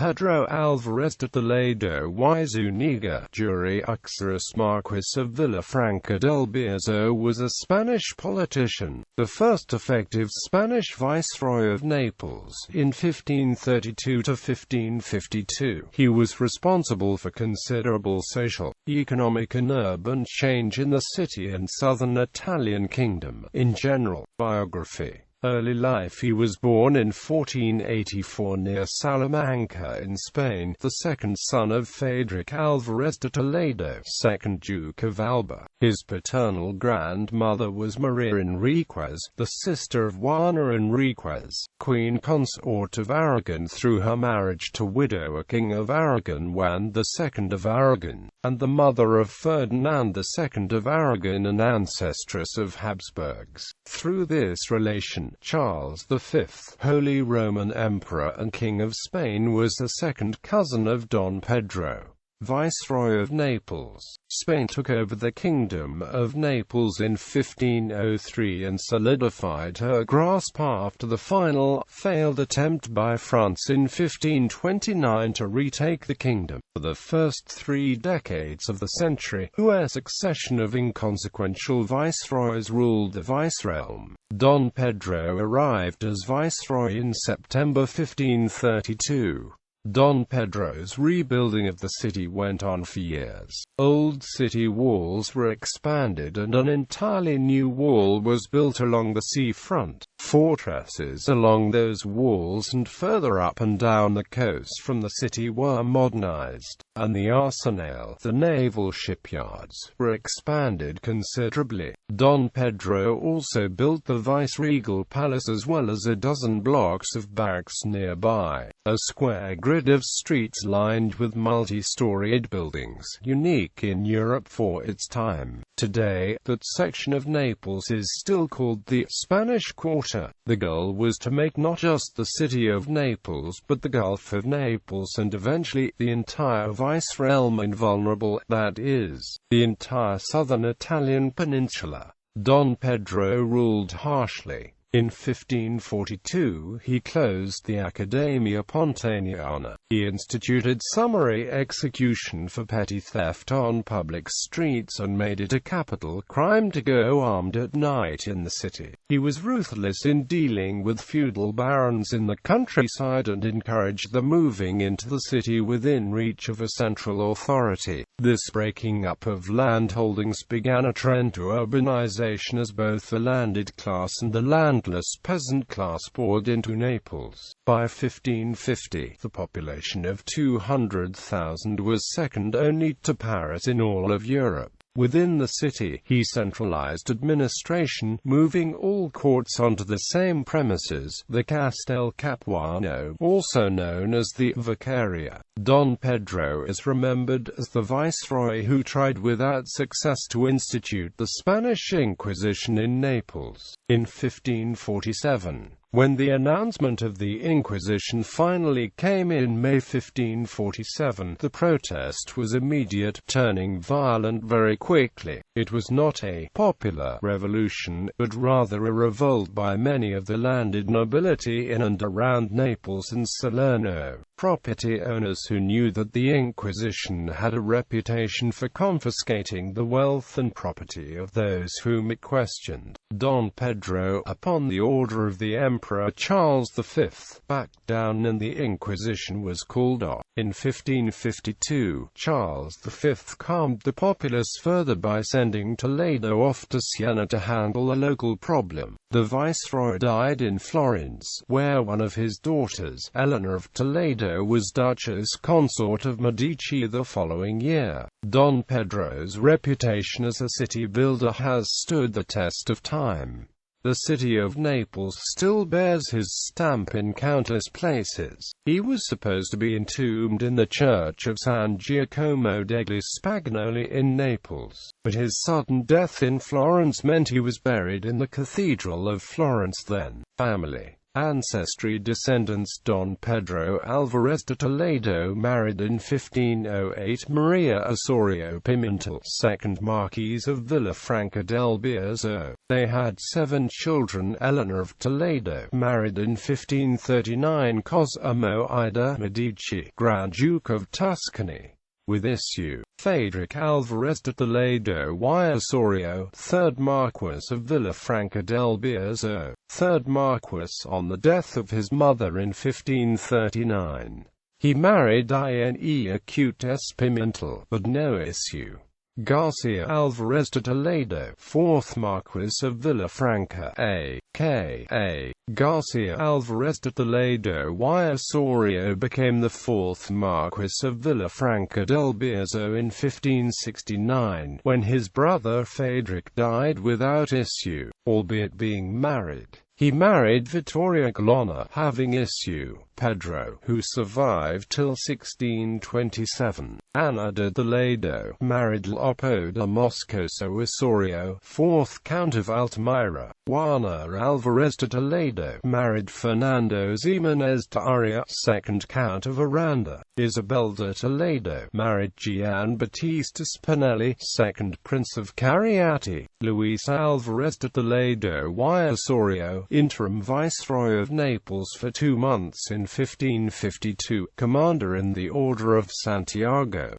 Pedro Álvarez de Toledo y Zúñiga, jure uxoris Marquis of Villafranca del Bierzo, was a Spanish politician, the first effective Spanish viceroy of Naples, in 1532 to 1552. He was responsible for considerable social, economic and urban change in the city and southern Italian kingdom, in general. Biography. Early life. He was born in 1484 near Salamanca in Spain, the second son of Frederick Álvarez de Toledo, 2nd Duke of Alba. His paternal grandmother was Maria Enriquez, the sister of Juana Enriquez, Queen Consort of Aragon through her marriage to widower King of Aragon Juan II of Aragon, and the mother of Ferdinand II of Aragon and ancestress of Habsburgs. Through this relation, Charles V, Holy Roman Emperor and King of Spain, was the second cousin of Don Pedro, Viceroy of Naples. Spain took over the Kingdom of Naples in 1503 and solidified her grasp after the final, failed attempt by France in 1529 to retake the kingdom. For the first 3 decades of the century, a succession of inconsequential viceroys ruled the vicerealm. Don Pedro arrived as viceroy in September 1532. Don Pedro's rebuilding of the city went on for years. Old city walls were expanded and an entirely new wall was built along the seafront. Fortresses along those walls and further up and down the coast from the city were modernized, and the arsenal, the naval shipyards, were expanded considerably. Don Pedro also built the viceregal palace as well as a dozen blocks of barracks nearby. A square grid of streets lined with multi-storied buildings, unique in Europe for its time. Today, that section of Naples is still called the Spanish Quarter. The goal was to make not just the city of Naples but the Gulf of Naples and eventually the entire vicerealm invulnerable, that is, the entire southern Italian peninsula. Don Pedro ruled harshly. In 1542, he closed the Accademia Pontaniana. He instituted summary execution for petty theft on public streets and made it a capital crime to go armed at night in the city. He was ruthless in dealing with feudal barons in the countryside and encouraged the moving into the city within reach of a central authority. This breaking up of landholdings began a trend to urbanization as both the landed class and the landless peasant class poured into Naples. By 1550, the population of 200,000 was second only to Paris in all of Europe. Within the city, he centralized administration, moving all courts onto the same premises, the Castel Capuano, also known as the Vicaria. Don Pedro is remembered as the viceroy who tried without success to institute the Spanish Inquisition in Naples. In 1547, when the announcement of the Inquisition finally came in May 1547, the protest was immediate, turning violent very quickly. It was not a popular revolution, but rather a revolt by many of the landed nobility in and around Naples and Salerno. Property owners who knew that the Inquisition had a reputation for confiscating the wealth and property of those whom it questioned. Don Pedro, upon the order of the Emperor Charles V, backed down and the Inquisition was called off. In 1552, Charles V calmed the populace further by sending Toledo off to Siena to handle a local problem. The viceroy died in Florence, where one of his daughters, Eleanor of Toledo, was Duchess Consort of Medici the following year. Don Pedro's reputation as a city builder has stood the test of time. The city of Naples still bears his stamp in countless places. He was supposed to be entombed in the church of San Giacomo degli Spagnoli in Naples, but his sudden death in Florence meant he was buried in the Cathedral of Florence then. Family. Ancestry. Descendants. Don Pedro Álvarez de Toledo married in 1508 Maria Osorio Pimentel, 2nd Marquis of Villafranca del Bierzo. They had 7 children. Eleanor of Toledo married in 1539 Cosimo I de' Medici, Grand Duke of Tuscany, with issue. Frederick Álvarez de Toledo y Osorio, 3rd Marquis of Villafranca del Bierzo, 3rd Marquis, on the death of his mother in 1539. He married Ine Acutis Pimentel, but no issue. Garcia Álvarez de Toledo, 4th Marquis of Villafranca, a.k.a. Garcia Álvarez de Toledo y Osorio, became the 4th Marquis of Villafranca del Bierzo in 1569, when his brother Frederick died without issue, albeit being married. He married Victoria Glonna, having issue, Pedro, who survived till 1627. Ana de Toledo married Lopo de Moscoso Osorio, 4th Count of Altamira. Juana Álvarez de Toledo married Fernando Ximénez de Aria, 2nd Count of Aranda. Isabel de Toledo married Gian Battista Spinelli, 2nd Prince of Cariati. Luis Álvarez de Toledo y Osorio, interim viceroy of Naples for 2 months in 1552, commander in the Order of Santiago.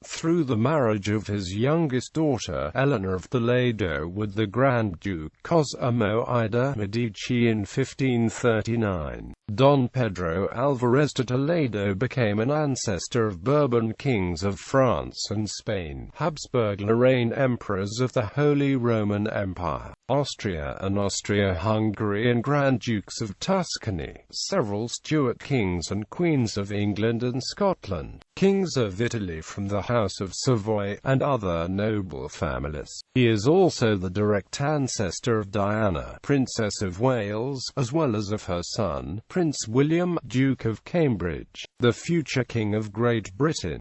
Through the marriage of his youngest daughter, Eleanor of Toledo, with the Grand Duke Cosimo I de' Medici in 1539. Don Pedro Álvarez de Toledo became an ancestor of Bourbon kings of France and Spain, Habsburg-Lorraine emperors of the Holy Roman Empire, Austria and Austria-Hungary, and Grand Dukes of Tuscany, several Stuart kings and queens of England and Scotland, kings of Italy from the House of Savoy, and other noble families. He is also the direct ancestor of Diana, Princess of Wales, as well as of her son, Prince William, Duke of Cambridge, the future King of Great Britain.